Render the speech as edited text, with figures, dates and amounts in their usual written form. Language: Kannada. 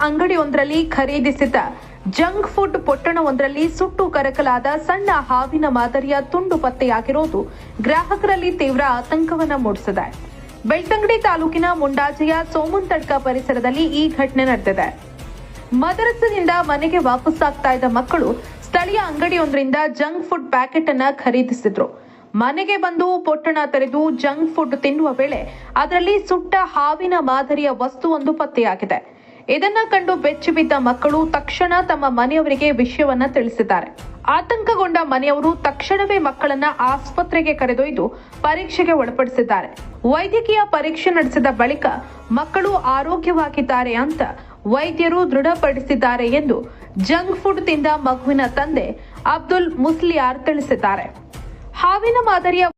ಅಂಗಡಿಯೊಂದರಲ್ಲಿ ಖರೀದಿಸಿದ್ದ ಜಂಕ್ ಫುಡ್ ಪೊಟ್ಟಣವೊಂದರಲ್ಲಿ ಸುಟ್ಟು ಕರಕಲಾದ ಸಣ್ಣ ಹಾವಿನ ಮಾದರಿಯ ತುಂಡು ಪತ್ತೆಯಾಗಿರುವುದು ಗ್ರಾಹಕರಲ್ಲಿ ತೀವ್ರ ಆತಂಕವನ್ನು ಮೂಡಿಸಿದೆ. ಬೆಳ್ತಂಗಡಿ ತಾಲೂಕಿನ ಮುಂಡಾಜೆಯ ಸೋಮಂತಡ್ಕ ಪರಿಸರದಲ್ಲಿ ಈ ಘಟನೆ ನಡೆದಿದೆ. ಮದರಸದಿಂದ ಮನೆಗೆ ವಾಪಸ್ಸಾಗ್ತಾ ಇದ್ದ ಮಕ್ಕಳು ಸ್ಥಳೀಯ ಅಂಗಡಿಯೊಂದರಿಂದ ಜಂಕ್ ಫುಡ್ ಪ್ಯಾಕೆಟ್ ಅನ್ನ ಖರೀದಿಸಿದ್ರು. ಮನೆಗೆ ಬಂದು ಪೊಟ್ಟಣ ತೆರೆದು ಜಂಕ್ ಫುಡ್ ತಿನ್ನುವ ವೇಳೆ ಅದರಲ್ಲಿ ಸುಟ್ಟ ಹಾವಿನ ಮಾದರಿಯ ವಸ್ತುವೊಂದು ಪತ್ತೆಯಾಗಿದೆ. ಇದನ್ನ ಕಂಡು ಬೆಚ್ಚಿಬಿದ್ದ ಮಕ್ಕಳು ತಕ್ಷಣ ತಮ್ಮ ಮನೆಯವರಿಗೆ ವಿಷಯವನ್ನ ತಿಳಿಸಿದ್ದಾರೆ. ಆತಂಕಗೊಂಡ ಮನೆಯವರು ತಕ್ಷಣವೇ ಮಕ್ಕಳನ್ನ ಆಸ್ಪತ್ರೆಗೆ ಕರೆದೊಯ್ದು ಪರೀಕ್ಷೆಗೆ ಒಳಪಡಿಸಿದ್ದಾರೆ. ವೈದ್ಯಕೀಯ ಪರೀಕ್ಷೆ ನಡೆಸಿದ ಬಳಿಕ ಮಕ್ಕಳು ಆರೋಗ್ಯವಾಗಿದ್ದಾರೆ ಅಂತ ವೈದ್ಯರು ದೃಢಪಡಿಸಿದ್ದಾರೆ ಎಂದು ಜಂಕ್ ಫುಡ್ ತಿಂದ ಮಗುವಿನ ತಂದೆ ಅಬ್ದುಲ್ ಮುಸ್ಲಿಯಾರ್ ತಿಳಿಸಿದ್ದಾರೆ. ಹಾವಿನ ಮಾದರಿಯ